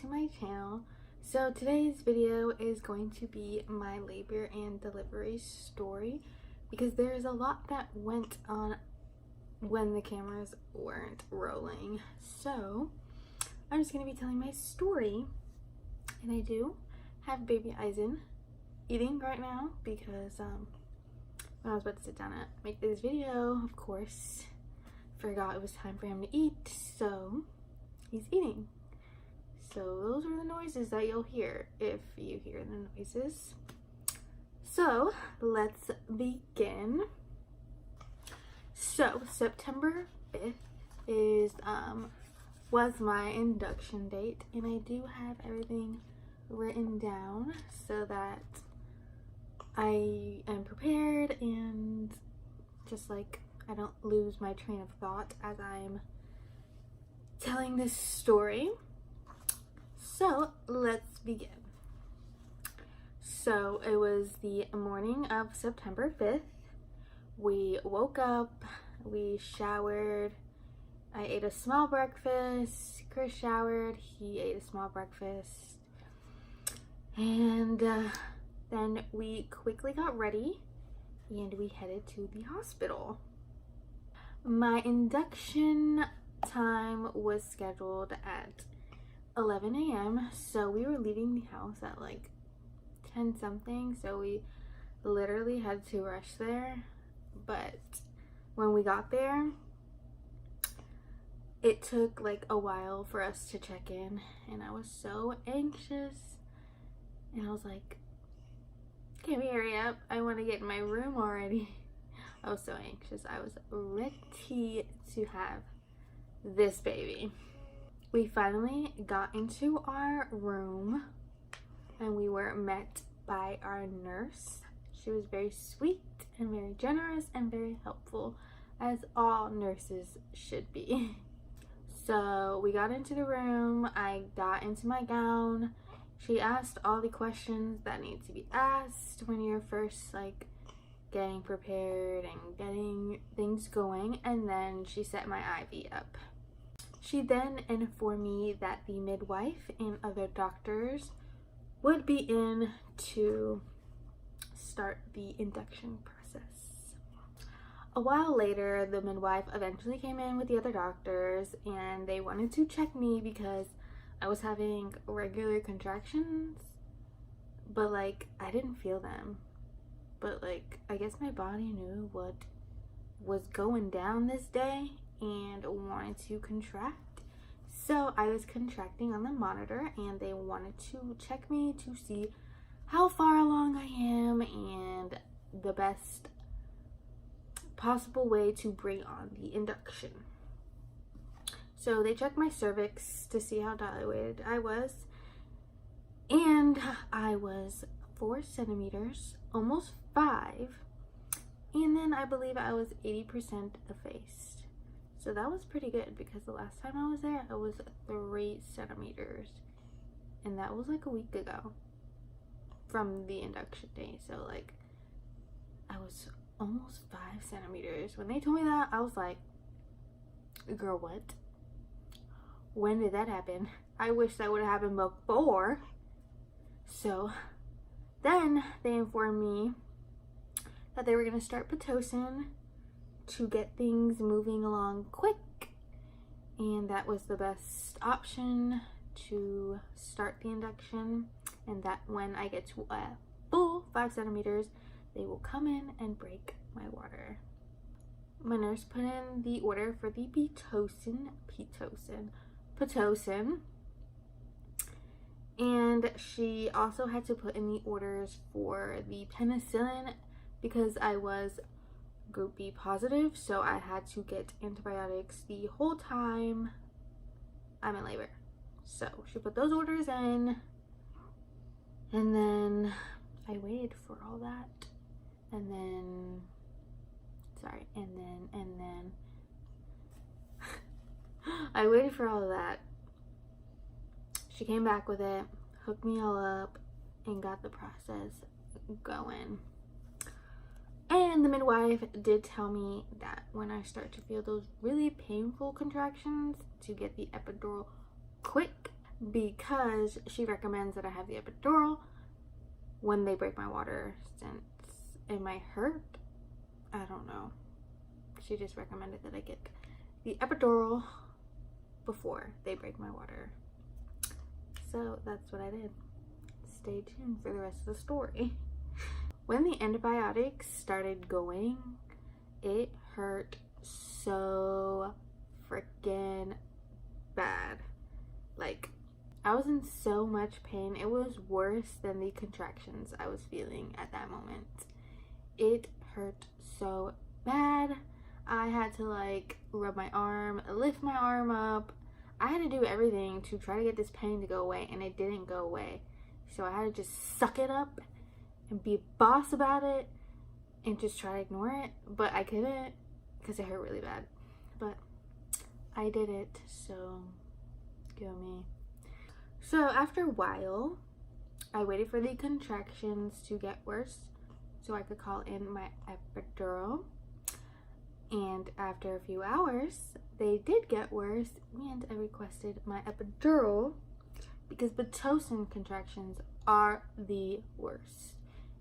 to my channel. So today's video is going to be my labor and delivery story because there's a lot that went on when the cameras weren't rolling. So I'm just going to be telling my story, and I do have baby Aizen eating right now because when I was about to sit down and make this video, of course, forgot it was time for him to eat, so he's eating. So those are the noises that you'll hear if you hear the noises. So let's begin. So September 5th was my induction date, and I do have everything written down so that I am prepared and just like I don't lose my train of thought as I'm telling this story. So let's begin. So it was the morning of September 5th. We woke up, we showered, I ate a small breakfast, Chris showered, he ate a small breakfast, and then we quickly got ready and we headed to the hospital. My induction time was scheduled at 11 a.m. so we were leaving the house at like 10 something, so we literally had to rush there. But when we got there, it took like a while for us to check in, and I was so anxious, and I was like, can we hurry up? I want to get in my room already. I was so anxious. I was ready to have this baby. We finally got into our room and we were met by our nurse. She was very sweet and very generous and very helpful, as all nurses should be. So we got into the room, I got into my gown. She asked all the questions that need to be asked when you're first like getting prepared and getting things going, and then she set my IV up. She then informed me that the midwife and other doctors would be in to start the induction process. A while later, the midwife eventually came in with the other doctors, and they wanted to check me because I was having regular contractions, but like I didn't feel them. But like I guess my body knew what was going down this day and wanted to contract. So I was contracting on the monitor, and they wanted to check me to see how far along I am and the best possible way to bring on the induction. So they checked my cervix to see how dilated I was, and I was 4 centimeters, almost 5, and then I believe I was 80% effaced. So that was pretty good because the last time I was there, I was 3 centimeters, and that was like a week ago from the induction day. So like I was almost 5 centimeters. When they told me that, I was like, girl, what? When did that happen? I wish that would have happened before. So then they informed me that they were going to start Pitocin to get things moving along quick, and that was the best option to start the induction, and that when I get to a full 5 centimeters, they will come in and break my water. My nurse put in the order for the Pitocin, and she also had to put in the orders for the penicillin because I was group B positive, so I had to get antibiotics the whole time I'm in labor. So she put those orders in, and then I waited for all that, and then I waited for all of that. She came back with it, hooked me all up, and got the process going. And the midwife did tell me that when I start to feel those really painful contractions, to get the epidural quick because she recommends that I have the epidural when they break my water, since it might hurt. I don't know. She just recommended that I get the epidural before they break my water. So that's what I did. Stay tuned for the rest of the story. When the antibiotics started going, it hurt so freaking bad. Like, I was in so much pain. It was worse than the contractions I was feeling at that moment. It hurt so bad. I had to like rub my arm, lift my arm up. I had to do everything to try to get this pain to go away, and it didn't go away. So I had to just suck it up and be a boss about it and just try to ignore it. But I couldn't because it hurt really bad. But I did it, so go me. So after a while, I waited for the contractions to get worse so I could call in my epidural. And after a few hours, they did get worse, and I requested my epidural because Pitocin contractions are the worst.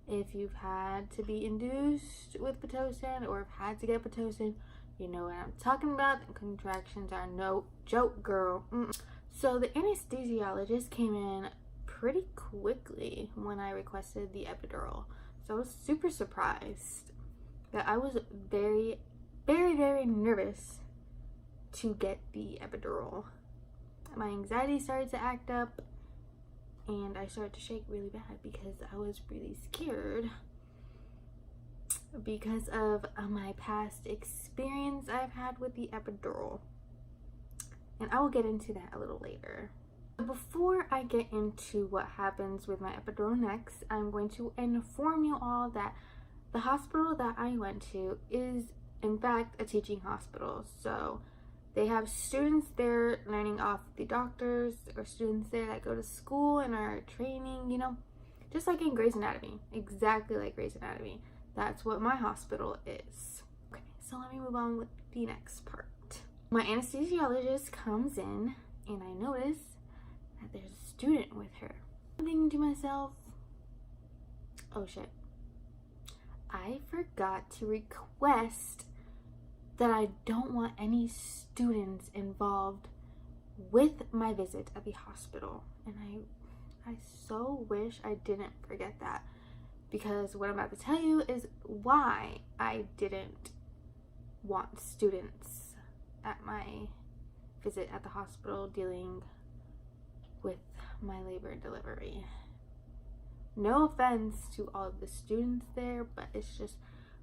If you've had to be induced with Pitocin or have had to get Pitocin, you know what I'm talking about. The contractions are no joke, girl. So the anesthesiologist came in pretty quickly when I requested the epidural. So I was super surprised that I was very, very nervous to get the epidural. My anxiety started to act up and I started to shake really bad because I was really scared because of my past experience I've had with the epidural. And I will get into that a little later. Before I get into what happens with my epidural next, I'm going to inform you all that the hospital that I went to is in fact a teaching hospital. So they have students there learning off the doctors, or students there that go to school and are training, you know, just like in Grey's Anatomy, exactly like Grey's Anatomy. That's what my hospital is. Okay, so let me move on with the next part. My anesthesiologist comes in and I notice that there's a student with her. I'm thinking to myself, oh shit, I forgot to request that I don't want any students involved with my visit at the hospital. And I so wish I didn't forget that, because what I'm about to tell you is why I didn't want students at my visit at the hospital dealing with my labor and delivery. No offense to all of the students there, but it's just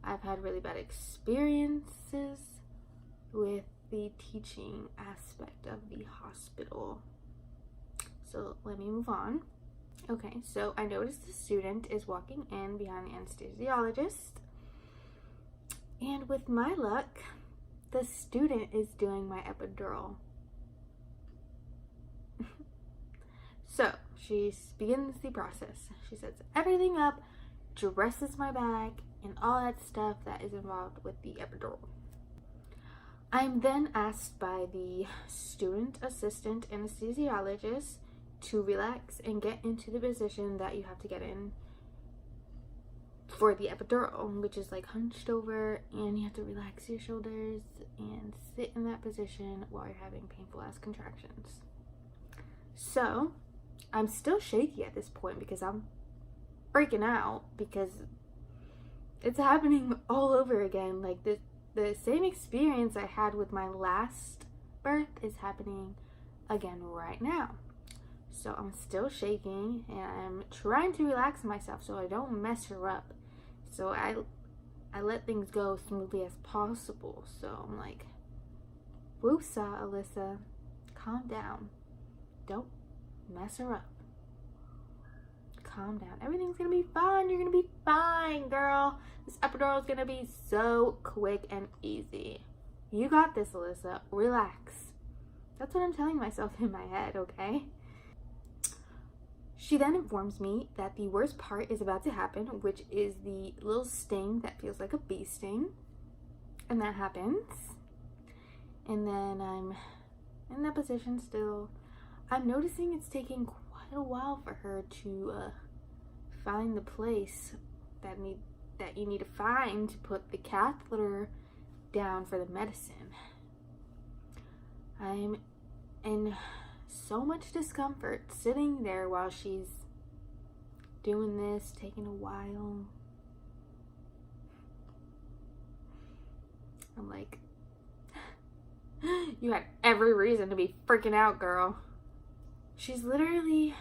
I've had really bad experiences with the teaching aspect of the hospital. So let me move on. Okay, so I noticed the student is walking in behind the anesthesiologist, and with my luck, the student is doing my epidural. So she begins the process. She sets everything up, dresses my bag, and all that stuff that is involved with the epidural. I'm then asked by the student assistant anesthesiologist to relax and get into the position that you have to get in for the epidural, which is like hunched over, and you have to relax your shoulders and sit in that position while you're having painful ass contractions. So I'm still shaky at this point because I'm freaking out because it's happening all over again. Like the same experience I had with my last birth is happening again right now. So I'm still shaking and I'm trying to relax myself so I don't mess her up. So I let things go smoothly as possible. So I'm like, woosah, Alyssa, calm down. Don't mess her up. Calm down. Everything's gonna be fine. You're gonna be fine, girl. This epidural is gonna be so quick and easy. You got this, Alyssa. Relax. That's what I'm telling myself in my head, okay? She then informs me that the worst part is about to happen, which is the little sting that feels like a bee sting. And that happens. And then I'm in that position still. I'm noticing it's taking quite a while for her to find the place that you need to find to put the catheter down for the medicine. I'm in so much discomfort sitting there while she's doing this, taking a while. I'm like, you had every reason to be freaking out, girl. She's literally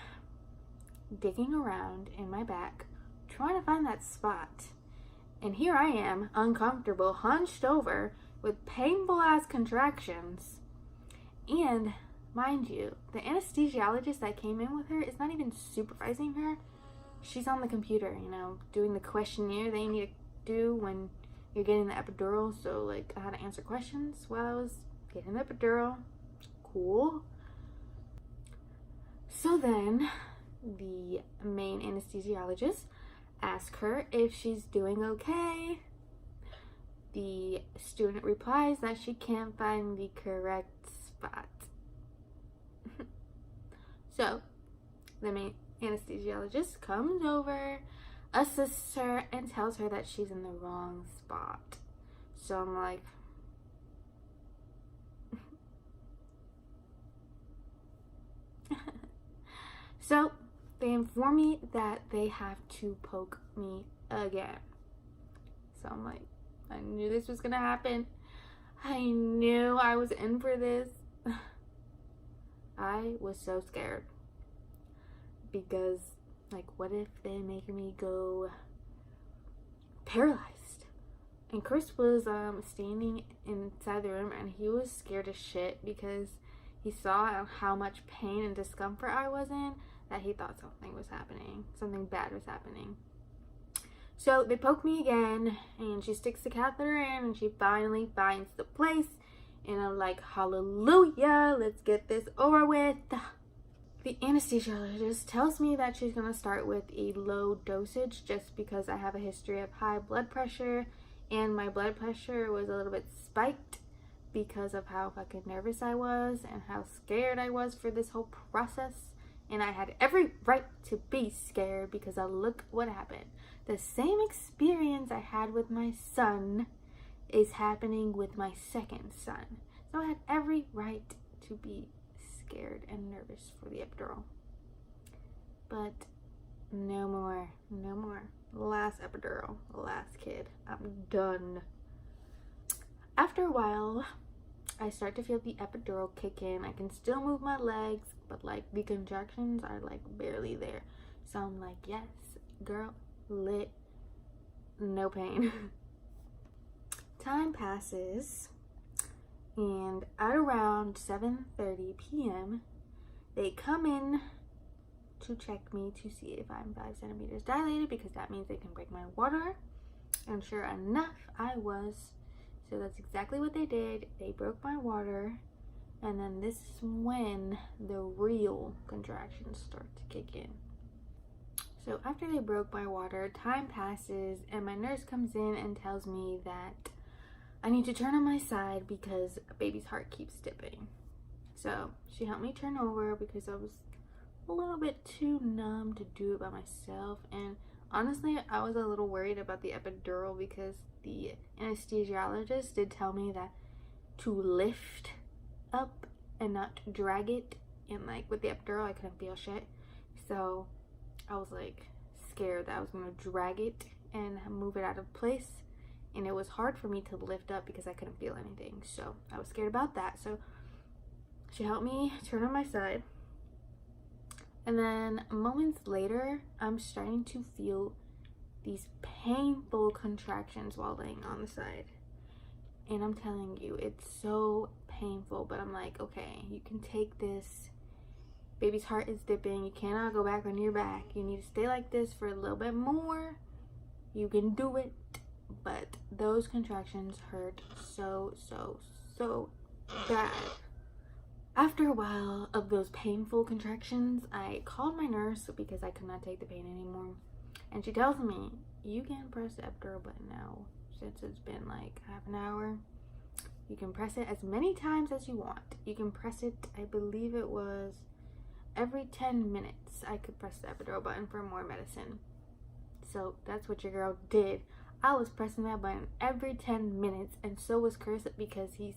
digging around in my back, trying to find that spot. And here I am, uncomfortable, hunched over, with painful ass contractions. And, mind you, the anesthesiologist that came in with her is not even supervising her. She's on the computer, you know, doing the questionnaire that you need to do when you're getting the epidural. So, like, I had to answer questions while I was getting the epidural. Cool. So then, the main anesthesiologist asked her if she's doing okay. The student replies that she can't find the correct spot. So, the main anesthesiologist comes over, assists her, and tells her that she's in the wrong spot. So I'm like, so they inform me that they have to poke me again. So I'm like, I knew this was gonna happen. I knew I was in for this. I was so scared. Because, like, what if they make me go paralyzed? And Chris was standing inside the room, and he was scared as shit because he saw how much pain and discomfort I was in, that he thought something was happening. Something bad was happening. So they poke me again, and she sticks the catheter in, and she finally finds the place. And I'm like, hallelujah, let's get this over with. The anesthesiologist tells me that she's going to start with a low dosage just because I have a history of high blood pressure, and my blood pressure was a little bit spiked because of how fucking nervous I was and how scared I was for this whole process. And I had every right to be scared because look what happened. The same experience I had with my son is happening with my second son. So I had every right to be scared and nervous for the epidural. But no more. No more. Last epidural. Last kid. I'm done. After a while, I start to feel the epidural kick in. I can still move my legs, but like the contractions are like barely there. So I'm like, yes, girl, lit, no pain. Time passes, and at around 7:30 p.m., they come in to check me to see if I'm 5 centimeters dilated, because that means they can break my water. And sure enough, I was. So that's exactly what they did. They broke my water, and then this is when the real contractions start to kick in. So after they broke my water, time passes, and my nurse comes in and tells me that I need to turn on my side because baby's heart keeps dipping. So she helped me turn over because I was a little bit too numb to do it by myself. And honestly, I was a little worried about the epidural because the anesthesiologist did tell me that to lift up and not drag it. And like with the epidural, I couldn't feel shit. So I was like scared that I was gonna drag it and move it out of place. And it was hard for me to lift up because I couldn't feel anything. So I was scared about that. So she helped me turn on my side. And then moments later, I'm starting to feel these painful contractions while laying on the side. And I'm telling you, it's so painful. But I'm like, okay, you can take this. Baby's heart is dipping. You cannot go back on your back. You need to stay like this for a little bit more. You can do it. But those contractions hurt so bad. After a while of those painful contractions, I called my nurse because I could not take the pain anymore. And she tells me, you can press the epidural button now. Since it's been like half an hour, you can press it as many times as you want. You can press it, I believe it was every 10 minutes I could press the epidural button for more medicine. So that's what your girl did. I was pressing that button every 10 minutes, and so was Chris, because he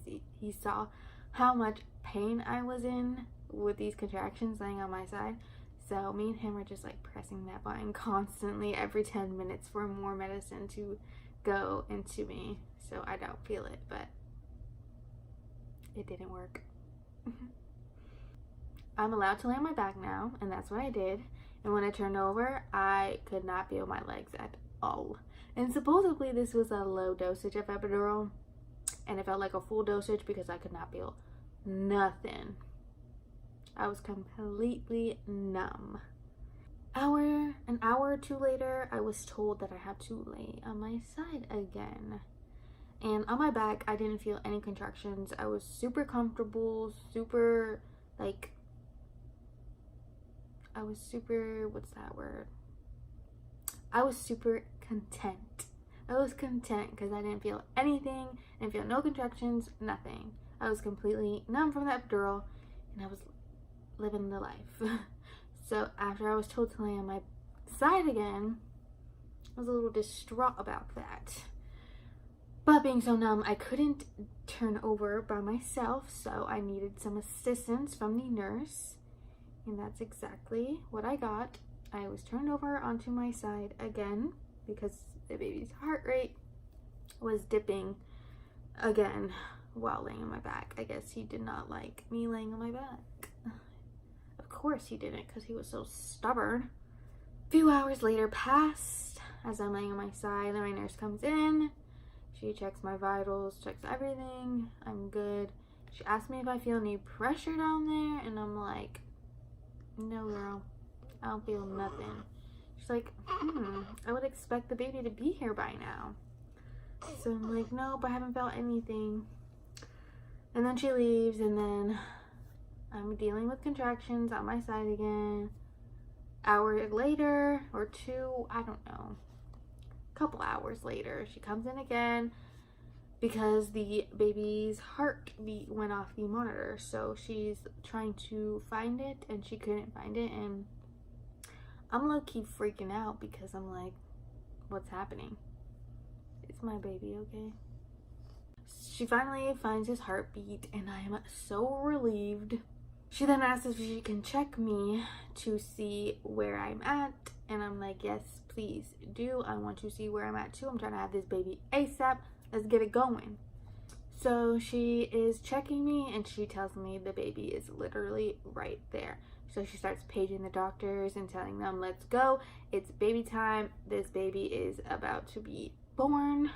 saw how much pain I was in with these contractions laying on my side. So me and him were just like pressing that button constantly every 10 minutes for more medicine to go into me so I don't feel it, but it didn't work. I'm allowed to lay on my back now, and that's what I did. And when I turned over, I could not feel my legs at all. And supposedly this was a low dosage of epidural, and it felt like a full dosage because I could not feel nothing. I was completely numb. An hour or two later, I was told that I had to lay on my side again. And on my back, I didn't feel any contractions. I was super comfortable, super, like, I was super, what's that word? I was super content. I was content because I didn't feel anything, didn't feel no contractions, nothing. I was completely numb from the epidural, and I was living the life. So after I was told to lay on my side again, I was a little distraught about that. But being so numb, I couldn't turn over by myself, so I needed some assistance from the nurse, and that's exactly what I got. I was turned over onto my side again because the baby's heart rate was dipping again while laying on my back. I guess he did not like me laying on my back. Of course he didn't, because he was so stubborn. A few hours later passed as I'm laying on my side. Then my nurse comes in. She checks my vitals, checks everything. I'm good. She asked me if I feel any pressure down there, and I'm like, no girl, I don't feel nothing. She's like, I would expect the baby to be here by now. So I'm like, nope, I haven't felt anything. And then she leaves, and then I'm dealing with contractions on my side again. Hour later, or two, I don't know. A couple hours later, she comes in again because the baby's heartbeat went off the monitor. So she's trying to find it, and she couldn't find it. And I'm low-key freaking out because I'm like, what's happening? It's my baby, okay? She finally finds his heartbeat, and I am so relieved. She then asks if she can check me to see where I'm at, and I'm like, yes, please do. I want to see where I'm at too. I'm trying to have this baby ASAP. Let's get it going. So she is checking me, and she tells me the baby is literally right there. So she starts paging the doctors and telling them, let's go. It's baby time. This baby is about to be born.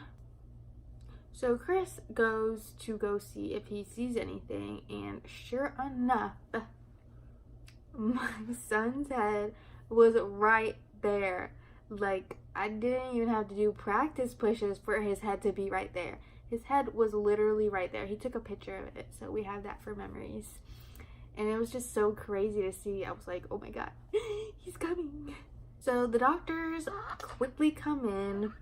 So Chris goes to go see if he sees anything, and sure enough, my son's head was right there. Like, I didn't even have to do practice pushes for his head to be right there. His head was literally right there. He took a picture of it, so we have that for memories. And it was just so crazy to see. I was like, oh my god, he's coming. So the doctors quickly come in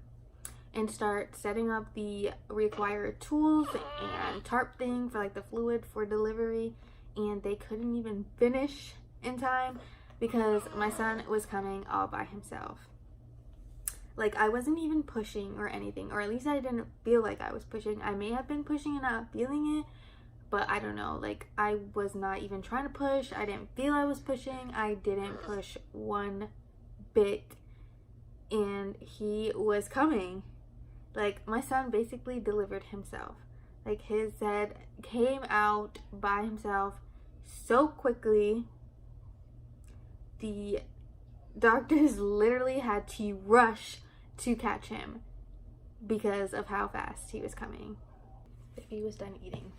and start setting up the required tools and tarp thing for like the fluid for delivery, and they couldn't even finish in time because my son was coming all by himself. Like, I wasn't even pushing or anything, or at least I didn't feel like I was pushing. I may have been pushing and not feeling it, but I don't know. Like, I was not even trying to push. I didn't feel I was pushing. I didn't push one bit, and he was coming. Like, my son basically delivered himself. Like, his head came out by himself so quickly. The doctors literally had to rush to catch him because of how fast he was coming. He was done eating.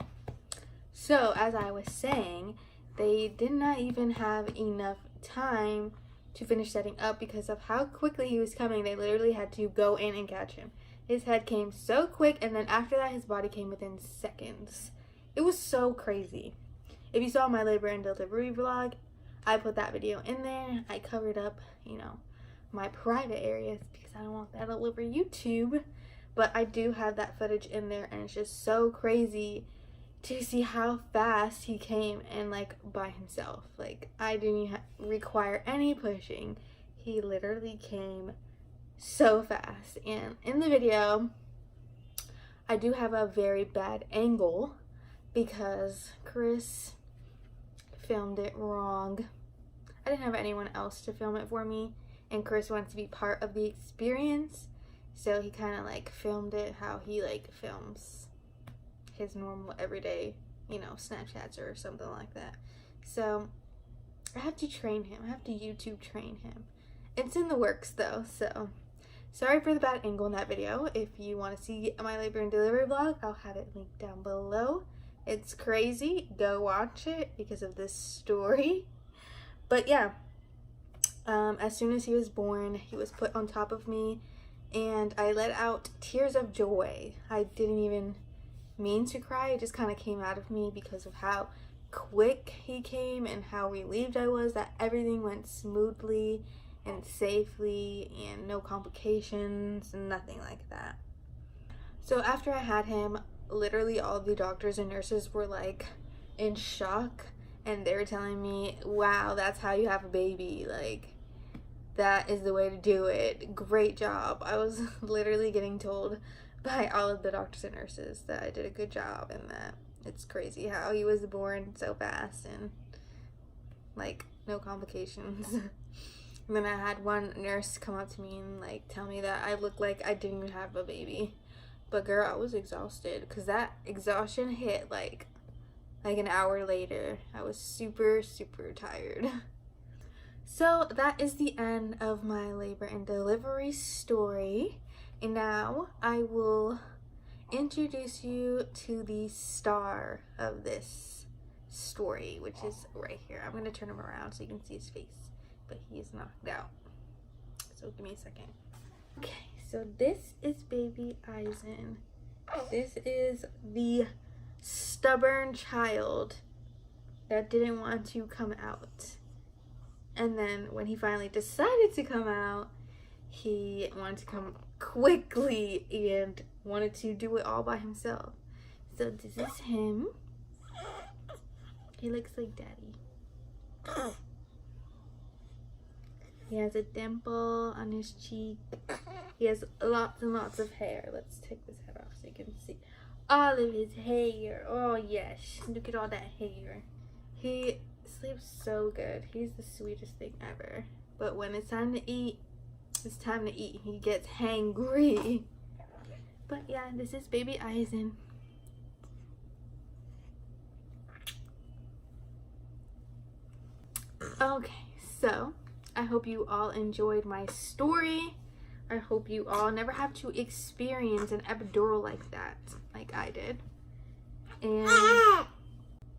So, as I was saying, they did not even have enough time to finish setting up because of how quickly he was coming. They literally had to go in and catch him. His head came so quick, and then after that, his body came within seconds. It was so crazy. If you saw my labor and delivery vlog, I put that video in there. I covered up, you know, my private areas because I don't want that all over YouTube. But I do have that footage in there, and it's just so crazy to see how fast he came, and like by himself. Like I didn't require any pushing. He literally came so fast. And in the video, I do have a very bad angle because Chris filmed it wrong. I didn't have anyone else to film it for me, and Chris wants to be part of the experience, so he kind of like filmed it how he like films his normal everyday, you know, Snapchats or something like that. So I have to train him. I have to YouTube train him. It's in the works though, so sorry for the bad angle in that video. If you want to see my labor and delivery vlog, I'll have it linked down below. It's crazy. Go watch it because of this story. But yeah, as soon as he was born, he was put on top of me, and I let out tears of joy. I didn't even mean to cry. It just kind of came out of me because of how quick he came and how relieved I was that everything went smoothly and safely and no complications and nothing like that. So after I had him, literally all of the doctors and nurses were like in shock, and they were telling me, wow, that's how you have a baby, like that is the way to do it, great job. I was literally getting told by all of the doctors and nurses that I did a good job, and that it's crazy how he was born so fast and like no complications. And then I had one nurse come up to me and like tell me that I looked like I didn't even have a baby. But girl, I was exhausted because that exhaustion hit like an hour later. I was super tired. So that is the end of my labor and delivery story. And now I will introduce you to the star of this story, which is right here. I'm going to turn him around so you can see his face. But he's knocked out. So give me a second. Okay, so this is baby Aizen. This is the stubborn child that didn't want to come out. And then when he finally decided to come out, he wanted to come quickly and wanted to do it all by himself. So this is him. He looks like daddy. He has a dimple on his cheek. He has lots and lots of hair. Let's take this head off so you can see all of his hair. Oh yes, look at all that hair. He sleeps so good. He's the sweetest thing ever. But when it's time to eat, it's time to eat. He gets hangry. But yeah, this is baby Aizen. Okay, so I hope you all enjoyed my story. I hope you all never have to experience an epidural like that, like I did. And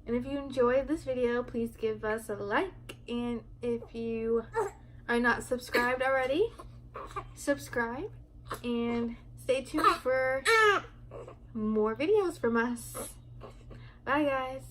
if you enjoyed this video, please give us a like. And if you are not subscribed already, subscribe. And stay tuned for more videos from us. Bye guys.